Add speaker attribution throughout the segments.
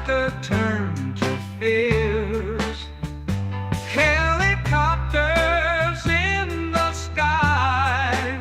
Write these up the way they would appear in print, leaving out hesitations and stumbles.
Speaker 1: laughter turned to fears. Helicopters in the sky,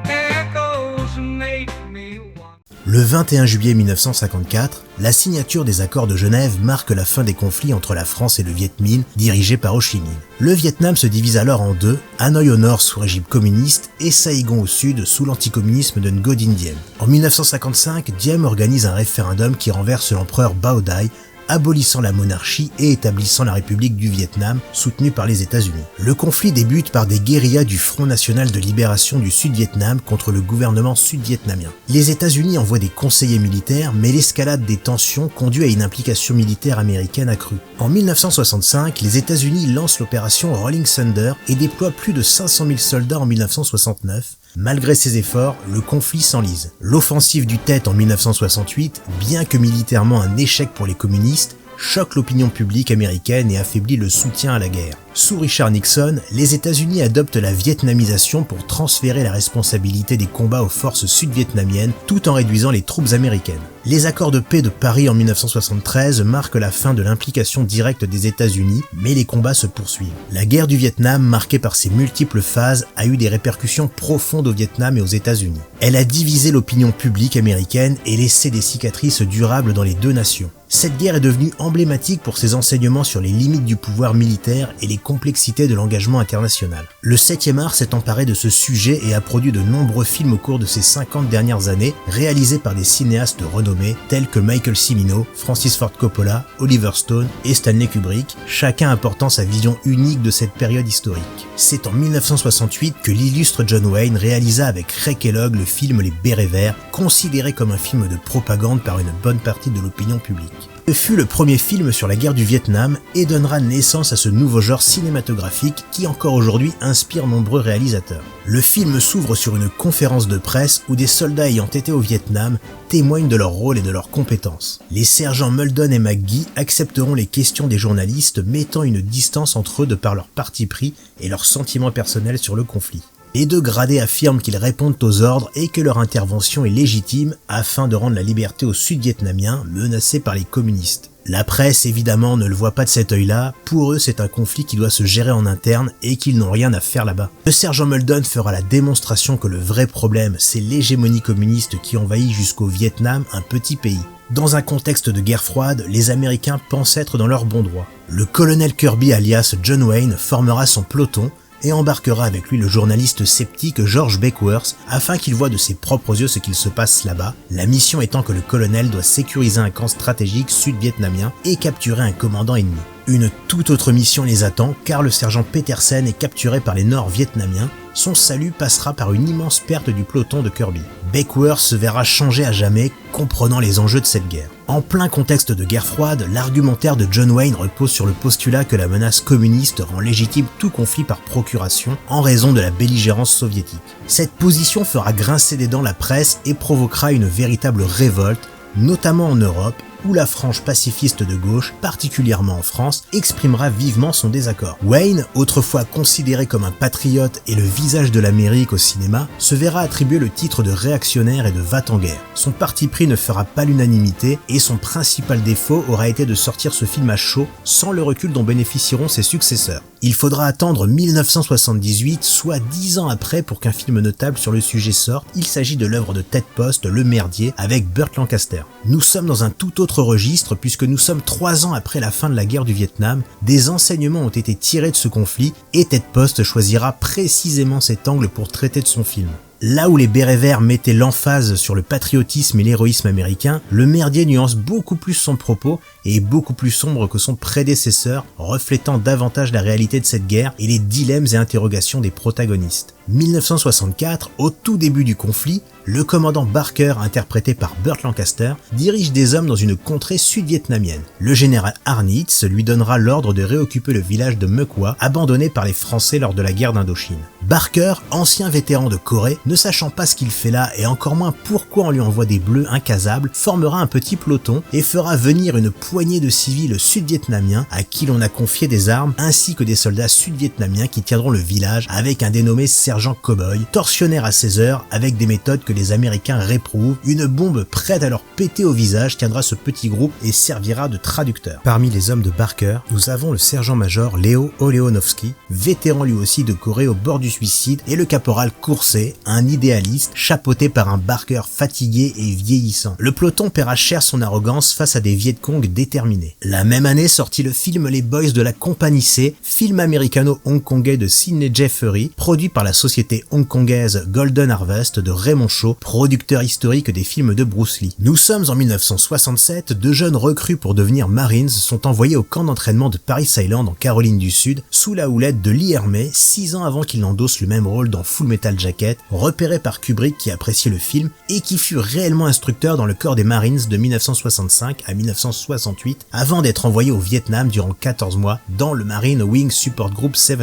Speaker 1: echoes make me want.
Speaker 2: Le 21 juillet 1954, la signature des accords de Genève marque la fin des conflits entre la France et le Viet Minh, dirigé par Ho Chi Minh. Le Vietnam se divise alors en deux, Hanoï au nord sous régime communiste et Saigon au sud sous l'anticommunisme de Ngo Dinh Diem. En 1955, Diem organise un référendum qui renverse l'empereur Bao Dai, abolissant la monarchie et établissant la République du Vietnam, soutenue par les États-Unis. Le conflit débute par des guérillas du Front National de Libération du Sud-Vietnam contre le gouvernement sud-vietnamien. Les États-Unis envoient des conseillers militaires, mais l'escalade des tensions conduit à une implication militaire américaine accrue. En 1965, les États-Unis lancent l'opération Rolling Thunder et déploient plus de 500 000 soldats en 1969. Malgré ces efforts, le conflit s'enlise. L'offensive du Tet en 1968, bien que militairement un échec pour les communistes, choque l'opinion publique américaine et affaiblit le soutien à la guerre. Sous Richard Nixon, les États-Unis adoptent la vietnamisation pour transférer la responsabilité des combats aux forces sud-vietnamiennes tout en réduisant les troupes américaines. Les accords de paix de Paris en 1973 marquent la fin de l'implication directe des États-Unis, mais les combats se poursuivent. La guerre du Vietnam, marquée par ses multiples phases, a eu des répercussions profondes au Vietnam et aux États-Unis. Elle a divisé l'opinion publique américaine et laissé des cicatrices durables dans les deux nations. Cette guerre est devenue emblématique pour ses enseignements sur les limites du pouvoir militaire et les complexités de l'engagement international. Le 7e art s'est emparé de ce sujet et a produit de nombreux films au cours de ces 50 dernières années, réalisés par des cinéastes renommés tels que Michael Cimino, Francis Ford Coppola, Oliver Stone et Stanley Kubrick, chacun apportant sa vision unique de cette période historique. C'est en 1968 que l'illustre John Wayne réalisa avec Ray Kellogg le film Les Bérets Verts, considéré comme un film de propagande par une bonne partie de l'opinion publique. Ce fut le premier film sur la guerre du Vietnam et donnera naissance à ce nouveau genre cinématographique qui encore aujourd'hui inspire nombreux réalisateurs. Le film s'ouvre sur une conférence de presse où des soldats ayant été au Vietnam témoignent de leur rôle et de leurs compétences. Les sergents Muldoon et McGee accepteront les questions des journalistes, mettant une distance entre eux de par leur parti pris et leurs sentiments personnels sur le conflit. Les deux gradés affirment qu'ils répondent aux ordres et que leur intervention est légitime afin de rendre la liberté aux Sud-Vietnamiens menacés par les communistes. La presse, évidemment, ne le voit pas de cet œil-là. Pour eux, c'est un conflit qui doit se gérer en interne et qu'ils n'ont rien à faire là-bas. Le sergent Muldoon fera la démonstration que le vrai problème, c'est l'hégémonie communiste qui envahit jusqu'au Vietnam, un petit pays. Dans un contexte de guerre froide, les Américains pensent être dans leur bon droit. Le colonel Kirby alias John Wayne formera son peloton et embarquera avec lui le journaliste sceptique George Beckworth afin qu'il voie de ses propres yeux ce qu'il se passe là-bas, la mission étant que le colonel doit sécuriser un camp stratégique sud-vietnamien et capturer un commandant ennemi. Une toute autre mission les attend car le sergent Petersen est capturé par les Nord-Vietnamiens. Son salut passera par une immense perte du peloton de Kirby. Beckworth se verra changer à jamais, comprenant les enjeux de cette guerre. En plein contexte de guerre froide, l'argumentaire de John Wayne repose sur le postulat que la menace communiste rend légitime tout conflit par procuration en raison de la belligérance soviétique. Cette position fera grincer des dents la presse et provoquera une véritable révolte, notamment en Europe, où la frange pacifiste de gauche, particulièrement en France, exprimera vivement son désaccord. Wayne, autrefois considéré comme un patriote et le visage de l'Amérique au cinéma, se verra attribuer le titre de réactionnaire et de va-t-en-guerre. Son parti pris ne fera pas l'unanimité et son principal défaut aura été de sortir ce film à chaud sans le recul dont bénéficieront ses successeurs. Il faudra attendre 1978, soit 10 ans après pour qu'un film notable sur le sujet sorte. Il s'agit de l'œuvre de Ted Post, Le Merdier, avec Burt Lancaster. Nous sommes dans un tout autre registre puisque nous sommes 3 ans après la fin de la guerre du Vietnam. Des enseignements ont été tirés de ce conflit et Ted Post choisira précisément cet angle pour traiter de son film. Là où les Bérets Verts mettaient l'emphase sur le patriotisme et l'héroïsme américain, Le Merdier nuance beaucoup plus son propos et est beaucoup plus sombre que son prédécesseur, reflétant davantage la réalité de cette guerre et les dilemmes et interrogations des protagonistes. 1964, au tout début du conflit, le commandant Barker, interprété par Burt Lancaster, dirige des hommes dans une contrée sud-vietnamienne. Le général Arnitz lui donnera l'ordre de réoccuper le village de Meucoi, abandonné par les Français lors de la guerre d'Indochine. Barker, ancien vétéran de Corée, ne sachant pas ce qu'il fait là et encore moins pourquoi on lui envoie des bleus incasables, formera un petit peloton et fera venir une poignée de civils sud-vietnamiens à qui l'on a confié des armes ainsi que des soldats sud-vietnamiens qui tiendront le village avec un dénommé sergent Cowboy, tortionnaire à 16 heures avec des méthodes que les Américains réprouvent. Une bombe prête à leur péter au visage tiendra ce petit groupe et servira de traducteur. Parmi les hommes de Barker, nous avons le sergent-major Leo Oleonovski, vétéran lui aussi de Corée au bord du suicide, et le caporal Coursey, un idéaliste chapeauté par un Barker fatigué et vieillissant. Le peloton paiera cher son arrogance face à des Vietcong déterminés. La même année sortit le film Les Boys de la Compagnie C, film américano-hongkongais de Sidney Jeffery, produit par la société hongkongaise Golden Harvest de Raymond Shaw, producteur historique des films de Bruce Lee. Nous sommes en 1967, deux jeunes recrues pour devenir Marines sont envoyés au camp d'entraînement de Paris Island en Caroline du Sud, sous la houlette de Lee Ermey, 6 ans avant qu'il n'endosse le même rôle dans Full Metal Jacket, repéré par Kubrick qui appréciait le film et qui fut réellement instructeur dans le corps des Marines de 1965 à 1968, avant d'être envoyé au Vietnam durant 14 mois dans le Marine Wing Support Group 17.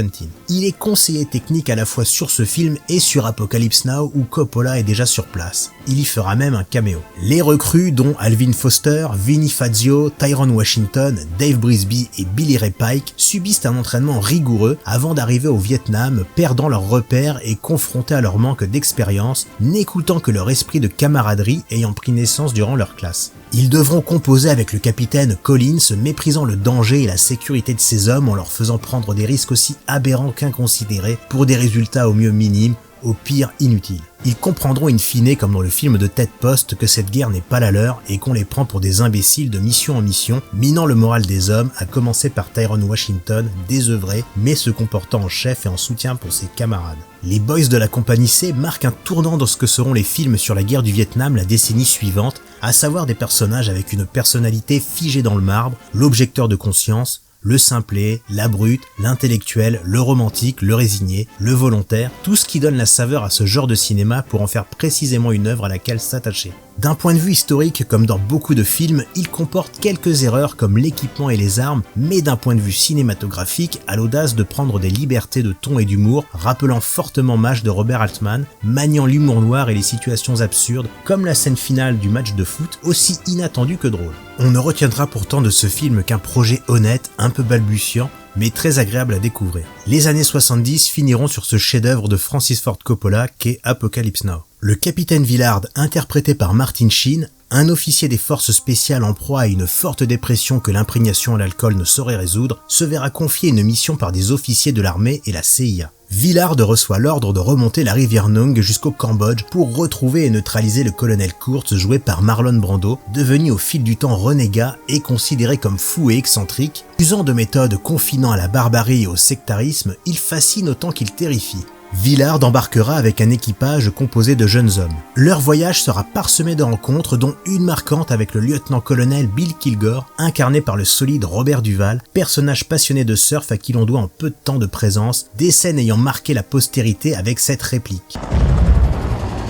Speaker 2: Il est conseiller technique à la fois sur ce film et sur Apocalypse Now où Coppola est déjà sur place. Il y fera même un caméo. Les recrues, dont Alvin Foster, Vinnie Fazio, Tyrone Washington, Dave Brisby et Billy Ray Pike, subissent un entraînement rigoureux avant d'arriver au Vietnam, perdant leurs repères et confrontés à leur manque d'expérience, n'écoutant que leur esprit de camaraderie ayant pris naissance durant leur classe. Ils devront composer avec le capitaine Collins, méprisant le danger et la sécurité de ses hommes en leur faisant prendre des risques aussi aberrants qu'inconsidérés pour des résultats au mieux minimes, au pire inutiles. Ils comprendront in fine, comme dans le film de Ted Post, que cette guerre n'est pas la leur et qu'on les prend pour des imbéciles de mission en mission, minant le moral des hommes, à commencer par Tyrone Washington, désœuvré, mais se comportant en chef et en soutien pour ses camarades. Les Boys de la Compagnie C marquent un tournant dans ce que seront les films sur la guerre du Vietnam la décennie suivante, à savoir des personnages avec une personnalité figée dans le marbre, l'objecteur de conscience, le simplet, la brute, l'intellectuel, le romantique, le résigné, le volontaire, tout ce qui donne la saveur à ce genre de cinéma pour en faire précisément une œuvre à laquelle s'attacher. D'un point de vue historique, comme dans beaucoup de films, il comporte quelques erreurs comme l'équipement et les armes, mais d'un point de vue cinématographique, a l'audace de prendre des libertés de ton et d'humour, rappelant fortement MASH de Robert Altman, maniant l'humour noir et les situations absurdes, comme la scène finale du match de foot, aussi inattendue que drôle. On ne retiendra pourtant de ce film qu'un projet honnête, un peu balbutiant, mais très agréable à découvrir. Les années 70 finiront sur ce chef-d'œuvre de Francis Ford Coppola qu'est Apocalypse Now. Le capitaine Villard, interprété par Martin Sheen, un officier des forces spéciales en proie à une forte dépression que l'imprégnation à l'alcool ne saurait résoudre, se verra confier une mission par des officiers de l'armée et la CIA. Villard reçoit l'ordre de remonter la rivière Nong jusqu'au Cambodge pour retrouver et neutraliser le colonel Kurtz joué par Marlon Brando, devenu au fil du temps renégat et considéré comme fou et excentrique. Usant de méthodes confinant à la barbarie et au sectarisme, il fascine autant qu'il terrifie. Villard embarquera avec un équipage composé de jeunes hommes. Leur voyage sera parsemé de rencontres, dont une marquante avec le lieutenant-colonel Bill Kilgore, incarné par le solide Robert Duvall, personnage passionné de surf à qui l'on doit en peu de temps de présence, des scènes ayant marqué la postérité avec cette réplique.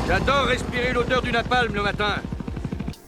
Speaker 3: J'adore respirer l'odeur du napalm le matin.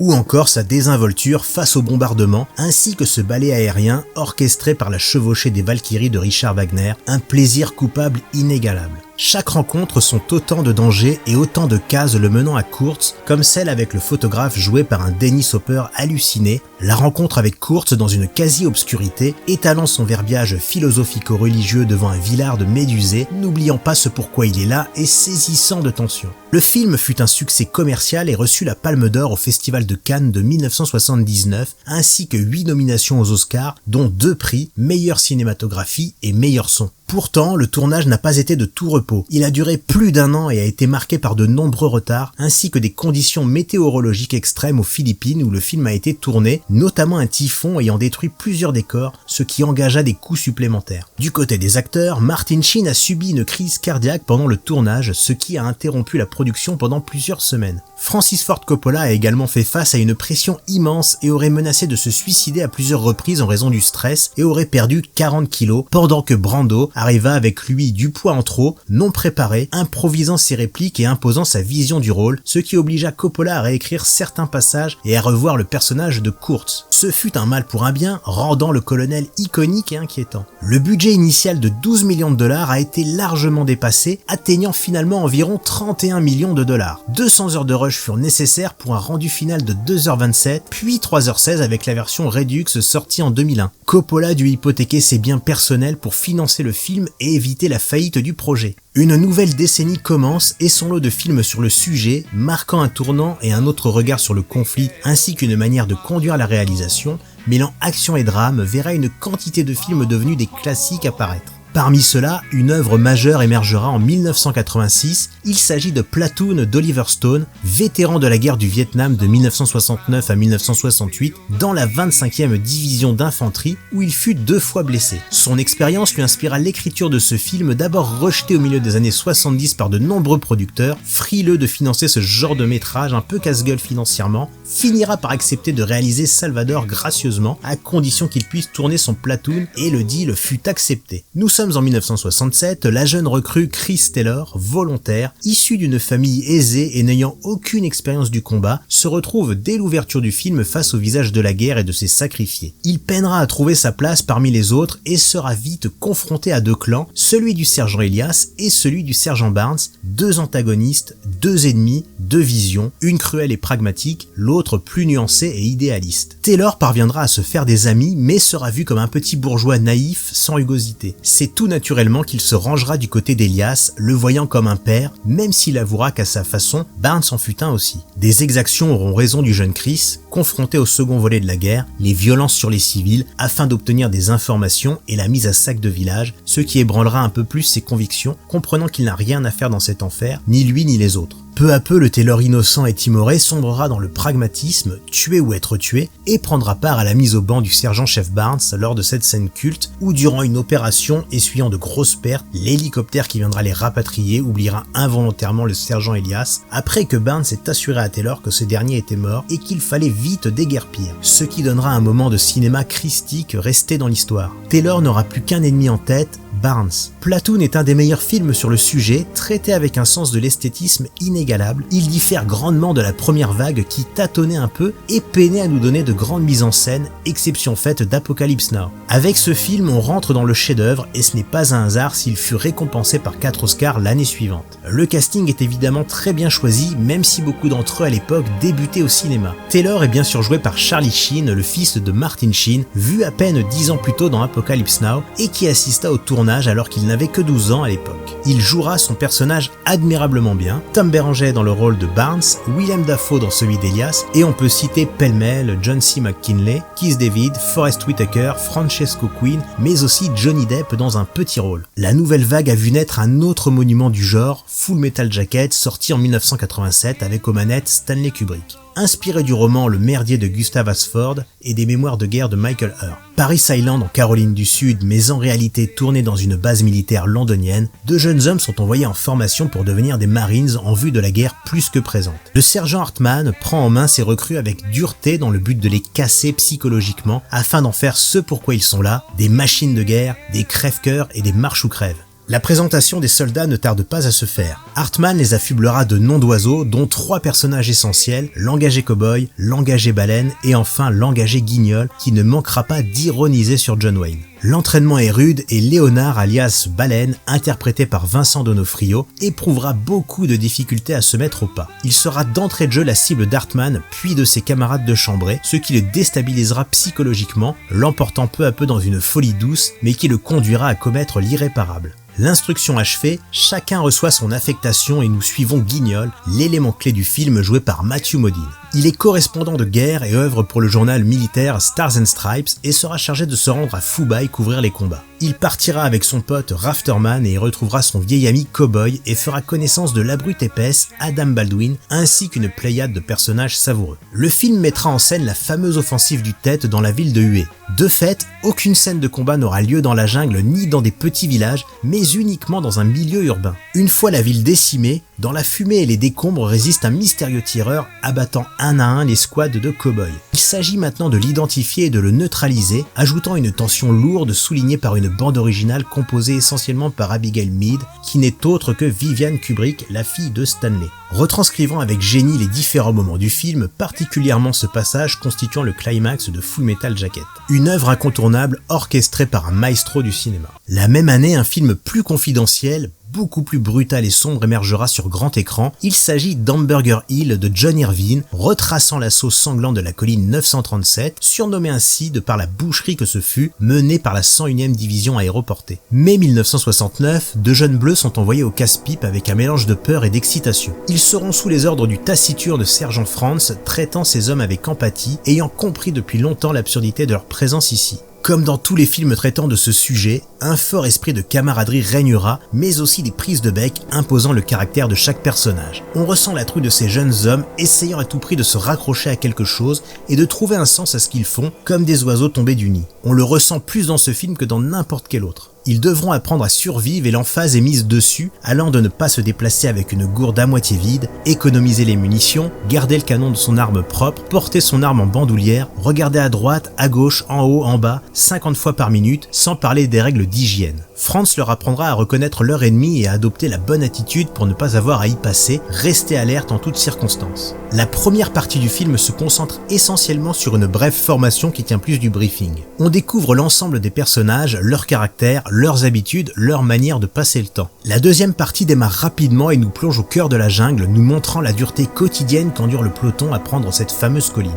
Speaker 2: Ou encore sa désinvolture face au bombardement, ainsi que ce ballet aérien orchestré par la chevauchée des Valkyries de Richard Wagner, un plaisir coupable inégalable. Chaque rencontre sont autant de dangers et autant de cases le menant à Kurtz, comme celle avec le photographe joué par un Dennis Hopper halluciné, la rencontre avec Kurtz dans une quasi-obscurité, étalant son verbiage philosophico-religieux devant un Villard médusé, n'oubliant pas ce pourquoi il est là et saisissant de tension. Le film fut un succès commercial et reçut la Palme d'Or au Festival de Cannes de 1979, ainsi que 8 nominations aux Oscars, dont 2 prix, meilleure cinématographie et meilleur son. Pourtant, le tournage n'a pas été de tout repos. Il a duré plus d'1 an et a été marqué par de nombreux retards, ainsi que des conditions météorologiques extrêmes aux Philippines où le film a été tourné, notamment un typhon ayant détruit plusieurs décors, ce qui engagea des coûts supplémentaires. Du côté des acteurs, Martin Sheen a subi une crise cardiaque pendant le tournage, ce qui a interrompu la production pendant plusieurs semaines. Francis Ford Coppola a également fait face à une pression immense et aurait menacé de se suicider à plusieurs reprises en raison du stress et aurait perdu 40 kilos pendant que Brando arriva avec lui du poids en trop, non préparé, improvisant ses répliques et imposant sa vision du rôle, ce qui obligea Coppola à réécrire certains passages et à revoir le personnage de Kurtz. Ce fut un mal pour un bien, rendant le colonel iconique et inquiétant. Le budget initial de 12 millions de dollars a été largement dépassé, atteignant finalement environ 31 millions de dollars. 200 heures de rush furent nécessaires pour un rendu final de 2h27, puis 3h16 avec la version Redux sortie en 2001. Coppola dut hypothéquer ses biens personnels pour financer le film et éviter la faillite du projet. Une nouvelle décennie commence et son lot de films sur le sujet, marquant un tournant et un autre regard sur le conflit ainsi qu'une manière de conduire la réalisation, mêlant action et drame, verra une quantité de films devenus des classiques apparaître. Parmi ceux-là, une œuvre majeure émergera en 1986, il s'agit de Platoon d'Oliver Stone, vétéran de la guerre du Vietnam de 1969 à 1968, dans la 25e division d'infanterie où il fut 2 fois blessé. Son expérience lui inspira l'écriture de ce film, d'abord rejeté au milieu des années 70 par de nombreux producteurs, frileux de financer ce genre de métrage un peu casse-gueule financièrement, finira par accepter de réaliser Salvador gracieusement, à condition qu'il puisse tourner son Platoon, et le deal fut accepté. Nous sommes en 1967, la jeune recrue Chris Taylor, volontaire, issue d'une famille aisée et n'ayant aucune expérience du combat, se retrouve dès l'ouverture du film face au visage de la guerre et de ses sacrifiés. Il peinera à trouver sa place parmi les autres et sera vite confronté à 2 clans, celui du sergent Elias et celui du sergent Barnes, 2 antagonistes, 2 ennemis, 2 visions, une cruelle et pragmatique, l'autre plus nuancée et idéaliste. Taylor parviendra à se faire des amis mais sera vu comme un petit bourgeois naïf sans rugosité. C'est tout naturellement qu'il se rangera du côté d'Elias, le voyant comme un père, même s'il avouera qu'à sa façon, Barnes en fut un aussi. Des exactions auront raison du jeune Chris, confronté au second volet de la guerre, les violences sur les civils, afin d'obtenir des informations et la mise à sac de village, ce qui ébranlera un peu plus ses convictions, comprenant qu'il n'a rien à faire dans cet enfer, ni lui ni les autres. Peu à peu, le Taylor innocent et timoré sombrera dans le pragmatisme, tuer ou être tué, et prendra part à la mise au banc du sergent-chef Barnes lors de cette scène culte où, durant une opération essuyant de grosses pertes, l'hélicoptère qui viendra les rapatrier oubliera involontairement le sergent Elias après que Barnes ait assuré à Taylor que ce dernier était mort et qu'il fallait vite déguerpir, ce qui donnera un moment de cinéma christique resté dans l'histoire. Taylor n'aura plus qu'un ennemi en tête, Barnes. Platoon est un des meilleurs films sur le sujet, traité avec un sens de l'esthétisme inégalable. Il diffère grandement de la première vague qui tâtonnait un peu et peinait à nous donner de grandes mises en scène, exception faite d'Apocalypse Now. Avec ce film, on rentre dans le chef-d'œuvre et ce n'est pas un hasard s'il fut récompensé par 4 Oscars l'année suivante. Le casting est évidemment très bien choisi, même si beaucoup d'entre eux à l'époque débutaient au cinéma. Taylor est bien sûr joué par Charlie Sheen, le fils de Martin Sheen, vu à peine 10 ans plus tôt dans Apocalypse Now et qui assista au tournage alors qu'il n'avait que 12 ans à l'époque. Il jouera son personnage admirablement bien, Tom Berenger dans le rôle de Barnes, Willem Dafoe dans celui d'Elias, et on peut citer pêle-mêle John C. McKinley, Keith David, Forest Whitaker, Francesco Quinn, mais aussi Johnny Depp dans un petit rôle. La nouvelle vague a vu naître un autre monument du genre, Full Metal Jacket, sorti en 1987 avec aux manettes Stanley Kubrick. Inspiré du roman Le Merdier de Gustav Hasford et des mémoires de guerre de Michael Hurd. Paris Island en Caroline du Sud, mais en réalité tourné dans une base militaire londonienne, 2 jeunes hommes sont envoyés en formation pour devenir des Marines en vue de la guerre plus que présente. Le sergent Hartman prend en main ses recrues avec dureté dans le but de les casser psychologiquement afin d'en faire ce pourquoi ils sont là, des machines de guerre, des crève-cœurs et des marche ou crève. La présentation des soldats ne tarde pas à se faire. Hartman les affublera de noms d'oiseaux, dont 3 personnages essentiels, l'engagé cow-boy, l'engagé baleine et enfin l'engagé guignol, qui ne manquera pas d'ironiser sur John Wayne. L'entraînement est rude et Léonard alias Baleine, interprété par Vincent D'Onofrio, éprouvera beaucoup de difficultés à se mettre au pas. Il sera d'entrée de jeu la cible d'Hartman puis de ses camarades de chambrée, ce qui le déstabilisera psychologiquement, l'emportant peu à peu dans une folie douce, mais qui le conduira à commettre l'irréparable. L'instruction achevée, chacun reçoit son affectation et nous suivons Guignol, l'élément clé du film joué par Matthew Modine. Il est correspondant de guerre et œuvre pour le journal militaire Stars and Stripes et sera chargé de se rendre à Fubai couvrir les combats. Il partira avec son pote Rafterman et y retrouvera son vieil ami Cowboy et fera connaissance de la brute épaisse Adam Baldwin ainsi qu'une pléiade de personnages savoureux. Le film mettra en scène la fameuse offensive du Tet dans la ville de Hue. De fait, aucune scène de combat n'aura lieu dans la jungle ni dans des petits villages, mais uniquement dans un milieu urbain. Une fois la ville décimée, Dans la fumée et les décombres résiste un mystérieux tireur abattant un à un les squads de cow-boys. Il s'agit maintenant de l'identifier et de le neutraliser, ajoutant une tension lourde soulignée par une bande originale composée essentiellement par Abigail Mead, qui n'est autre que Vivian Kubrick, la fille de Stanley. Retranscrivant avec génie les différents moments du film, particulièrement ce passage constituant le climax de Full Metal Jacket. Une œuvre incontournable orchestrée par un maestro du cinéma. La même année, un film plus confidentiel, beaucoup plus brutal et sombre émergera sur grand écran. Il s'agit d'Hamburger Hill de John Irvine, retraçant l'assaut sanglant de la colline 937, surnommé ainsi de par la boucherie que ce fut, menée par la 101e division aéroportée. Mai 1969, deux jeunes bleus sont envoyés au casse-pipe avec un mélange de peur et d'excitation. Ils seront sous les ordres du taciturne sergent Franz, traitant ces hommes avec empathie, ayant compris depuis longtemps l'absurdité de leur présence ici. Comme dans tous les films traitant de ce sujet, un fort esprit de camaraderie régnera, mais aussi des prises de bec imposant le caractère de chaque personnage. On ressent la trouille de ces jeunes hommes essayant à tout prix de se raccrocher à quelque chose et de trouver un sens à ce qu'ils font, comme des oiseaux tombés du nid. On le ressent plus dans ce film que dans n'importe quel autre. Ils devront apprendre à survivre et l'emphase est mise dessus, allant de ne pas se déplacer avec une gourde à moitié vide, économiser les munitions, garder le canon de son arme propre, porter son arme en bandoulière, regarder à droite, à gauche, en haut, en bas, 50 fois par minute, sans parler des règles d'hygiène. Franz leur apprendra à reconnaître leur ennemi et à adopter la bonne attitude pour ne pas avoir à y passer, rester alerte en toutes circonstances. La première partie du film se concentre essentiellement sur une brève formation qui tient plus du briefing. On découvre l'ensemble des personnages, leur caractère, leurs habitudes, leur manière de passer le temps. La deuxième partie démarre rapidement et nous plonge au cœur de la jungle, nous montrant la dureté quotidienne qu'endure le peloton à prendre cette fameuse colline.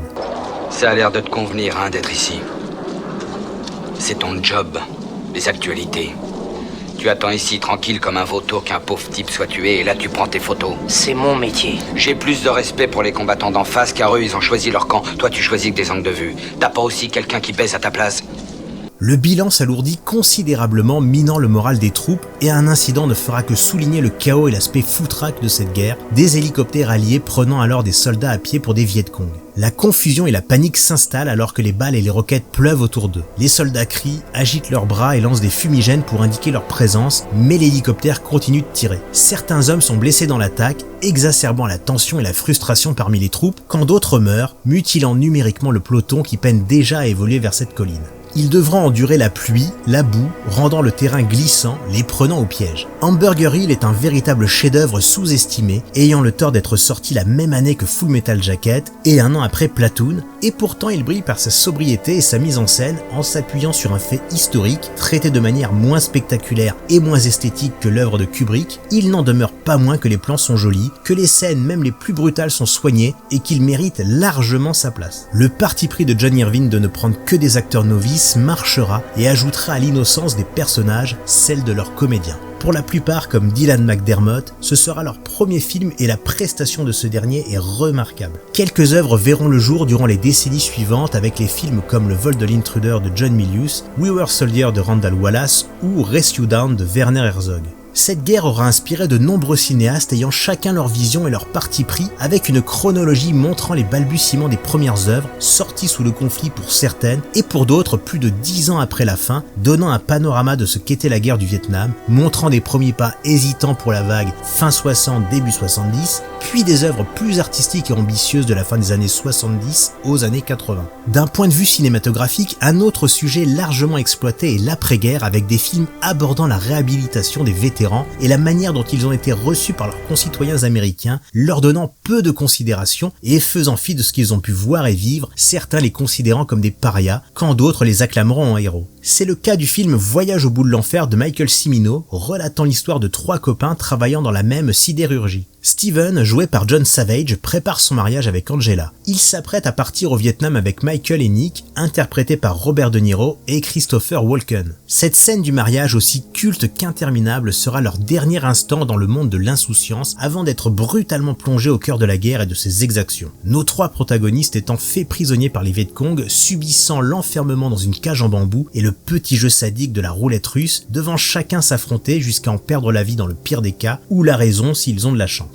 Speaker 4: Ça a l'air de te convenir, hein, d'être ici. C'est ton job, les actualités. Tu attends ici tranquille comme un vautour qu'un pauvre type soit tué et là tu prends tes photos.
Speaker 5: C'est mon métier.
Speaker 4: J'ai plus de respect pour les combattants d'en face car eux ils ont choisi leur camp. Toi tu choisis que des angles de vue. T'as pas aussi quelqu'un qui baise à ta place?
Speaker 2: Le bilan s'alourdit considérablement, minant le moral des troupes, et un incident ne fera que souligner le chaos et l'aspect foutraque de cette guerre, des hélicoptères alliés prenant alors des soldats à pied pour des Viet Cong. La confusion et la panique s'installent alors que les balles et les roquettes pleuvent autour d'eux. Les soldats crient, agitent leurs bras et lancent des fumigènes pour indiquer leur présence, mais l'hélicoptère continue de tirer. Certains hommes sont blessés dans l'attaque, exacerbant la tension et la frustration parmi les troupes, quand d'autres meurent, mutilant numériquement le peloton qui peine déjà à évoluer vers cette colline. Ils devront endurer la pluie, la boue, rendant le terrain glissant, les prenant au piège. Hamburger Hill est un véritable chef-d'œuvre sous-estimé, ayant le tort d'être sorti la même année que Full Metal Jacket et un an après Platoon, et pourtant il brille par sa sobriété et sa mise en scène en s'appuyant sur un fait historique, traité de manière moins spectaculaire et moins esthétique que l'œuvre de Kubrick. Il n'en demeure pas moins que les plans sont jolis, que les scènes même les plus brutales sont soignées et qu'il mérite largement sa place. Le parti pris de John Irvine de ne prendre que des acteurs novices marchera et ajoutera à l'innocence des personnages celle de leurs comédiens. Pour la plupart, comme Dylan McDermott, ce sera leur premier film et la prestation de ce dernier est remarquable. Quelques œuvres verront le jour durant les décennies suivantes avec les films comme Le vol de l'intruder de John Milius, We Were Soldiers de Randall Wallace ou Rescue Down de Werner Herzog. Cette guerre aura inspiré de nombreux cinéastes ayant chacun leur vision et leur parti pris, avec une chronologie montrant les balbutiements des premières œuvres, sorties sous le conflit pour certaines, et pour d'autres plus de 10 ans après la fin, donnant un panorama de ce qu'était la guerre du Vietnam, montrant des premiers pas hésitants pour la vague fin 60, début 70, puis des œuvres plus artistiques et ambitieuses de la fin des années 70 aux années 80. D'un point de vue cinématographique, un autre sujet largement exploité est l'après-guerre, avec des films abordant la réhabilitation des vétérans et la manière dont ils ont été reçus par leurs concitoyens américains, leur donnant peu de considération et faisant fi de ce qu'ils ont pu voir et vivre, certains les considérant comme des parias, quand d'autres les acclameront en héros. C'est le cas du film Voyage au bout de l'enfer de Michael Cimino, relatant l'histoire de 3 copains travaillant dans la même sidérurgie. Steven, joué par John Savage, prépare son mariage avec Angela. Il s'apprête à partir au Vietnam avec Michael et Nick, interprétés par Robert De Niro et Christopher Walken. Cette scène du mariage, aussi culte qu'interminable, sera leur dernier instant dans le monde de l'insouciance avant d'être brutalement plongés au cœur de la guerre et de ses exactions. Nos 3 protagonistes étant faits prisonniers par les Viet Cong, subissant l'enfermement dans une cage en bambou et le petit jeu sadique de la roulette russe, devant chacun s'affronter jusqu'à en perdre la vie dans le pire des cas, ou la raison s'ils ont de la chance.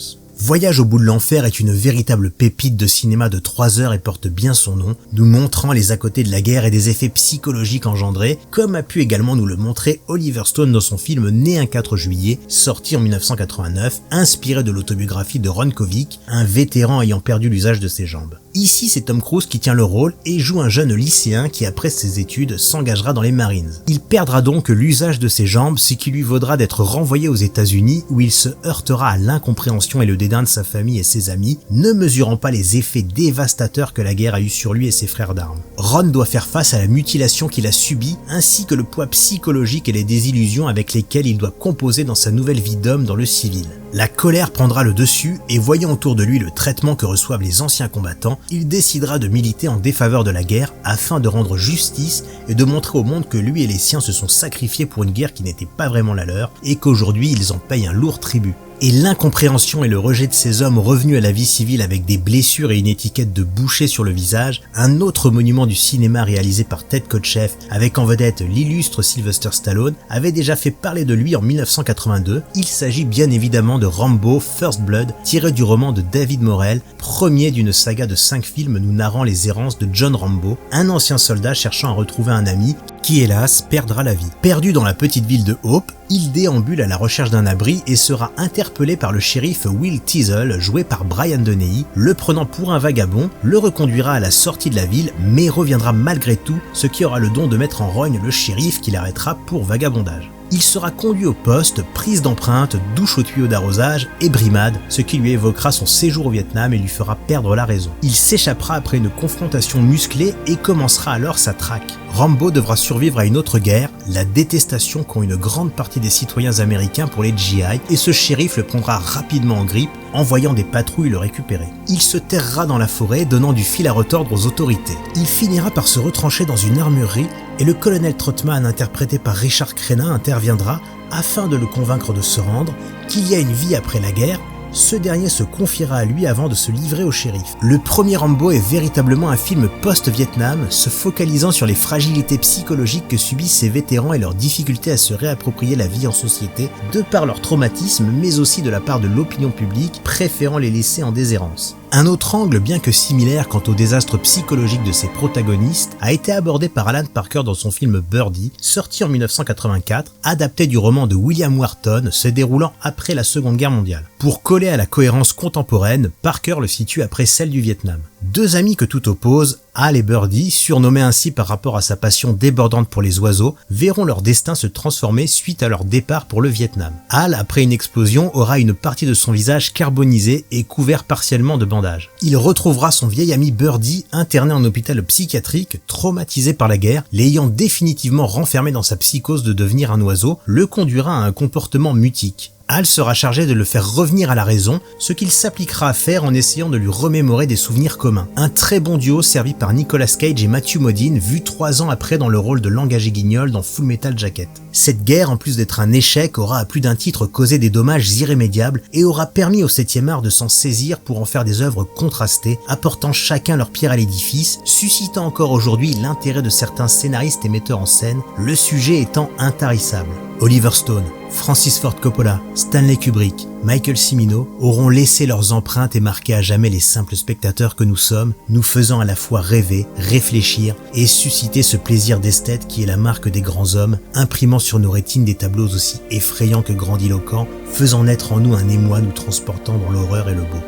Speaker 2: Voyage au bout de l'enfer est une véritable pépite de cinéma de 3 heures et porte bien son nom, nous montrant les à côté de la guerre et des effets psychologiques engendrés, comme a pu également nous le montrer Oliver Stone dans son film Né un 4 juillet, sorti en 1989, inspiré de l'autobiographie de Ron Kovic, un vétéran ayant perdu l'usage de ses jambes. Ici, c'est Tom Cruise qui tient le rôle et joue un jeune lycéen qui, après ses études, s'engagera dans les Marines. Il perdra donc l'usage de ses jambes, ce qui lui vaudra d'être renvoyé aux États-Unis où il se heurtera à l'incompréhension et le dédain de sa famille et ses amis, ne mesurant pas les effets dévastateurs que la guerre a eu sur lui et ses frères d'armes. Ron doit faire face à la mutilation qu'il a subie, ainsi que le poids psychologique et les désillusions avec lesquelles il doit composer dans sa nouvelle vie d'homme dans le civil. La colère prendra le dessus et voyant autour de lui le traitement que reçoivent les anciens combattants, il décidera de militer en défaveur de la guerre afin de rendre justice et de montrer au monde que lui et les siens se sont sacrifiés pour une guerre qui n'était pas vraiment la leur et qu'aujourd'hui ils en payent un lourd tribut. Et l'incompréhension et le rejet de ces hommes revenus à la vie civile avec des blessures et une étiquette de boucher sur le visage, un autre monument du cinéma réalisé par Ted Kotcheff avec en vedette l'illustre Sylvester Stallone, avait déjà fait parler de lui en 1982. Il s'agit bien évidemment de Rambo First Blood, tiré du roman de David Morrell, premier d'une saga de 5 films nous narrant les errances de John Rambo, un ancien soldat cherchant à retrouver un ami qui hélas perdra la vie. Perdu dans la petite ville de Hope, il déambule à la recherche d'un abri et sera interpellé par le shérif Will Teasle, joué par Brian Dennehy, le prenant pour un vagabond, le reconduira à la sortie de la ville, mais reviendra malgré tout, ce qui aura le don de mettre en rogne le shérif qui l'arrêtera pour vagabondage. Il sera conduit au poste, prise d'empreintes, douche au tuyau d'arrosage et brimade, ce qui lui évoquera son séjour au Vietnam et lui fera perdre la raison. Il s'échappera après une confrontation musclée et commencera alors sa traque. Rambo devra survivre à une autre guerre, la détestation qu'ont une grande partie des citoyens américains pour les GI, et ce shérif le prendra rapidement en grippe, en voyant des patrouilles le récupérer. Il se terrera dans la forêt, donnant du fil à retordre aux autorités. Il finira par se retrancher dans une armurerie, et le colonel Trotman, interprété par Richard Crenna, interviendra afin de le convaincre de se rendre, qu'il y a une vie après la guerre. Ce dernier se confiera à lui avant de se livrer au shérif. Le premier Rambo est véritablement un film post-Vietnam, se focalisant sur les fragilités psychologiques que subissent ces vétérans et leur difficulté à se réapproprier la vie en société, de par leur traumatisme, mais aussi de la part de l'opinion publique, préférant les laisser en déshérence. Un autre angle, bien que similaire quant au désastre psychologique de ses protagonistes, a été abordé par Alan Parker dans son film Birdie, sorti en 1984, adapté du roman de William Wharton, se déroulant après la Seconde Guerre mondiale. Pour coller à la cohérence contemporaine, Parker le situe après celle du Vietnam. Deux amis que tout oppose, Hal et Birdie, surnommés ainsi par rapport à sa passion débordante pour les oiseaux, verront leur destin se transformer suite à leur départ pour le Vietnam. Hal, après une explosion, aura une partie de son visage carbonisé et couvert partiellement de bandages. Il retrouvera son vieil ami Birdie, interné en hôpital psychiatrique, traumatisé par la guerre, l'ayant définitivement renfermé dans sa psychose de devenir un oiseau, le conduira à un comportement mutique. Hal sera chargé de le faire revenir à la raison, ce qu'il s'appliquera à faire en essayant de lui remémorer des souvenirs communs. Un très bon duo servi par Nicolas Cage et Matthew Modine, vu 3 ans après dans le rôle de l'engagé guignol dans Full Metal Jacket. Cette guerre, en plus d'être un échec, aura à plus d'un titre causé des dommages irrémédiables et aura permis au 7e art de s'en saisir pour en faire des œuvres contrastées, apportant chacun leur pierre à l'édifice, suscitant encore aujourd'hui l'intérêt de certains scénaristes et metteurs en scène, le sujet étant intarissable. Oliver Stone, Francis Ford Coppola, Stanley Kubrick, Michael Cimino auront laissé leurs empreintes et marqué à jamais les simples spectateurs que nous sommes, nous faisant à la fois rêver, réfléchir et susciter ce plaisir d'esthète qui est la marque des grands hommes, imprimant sur nos rétines des tableaux aussi effrayants que grandiloquents, faisant naître en nous un émoi nous transportant dans l'horreur et le beau.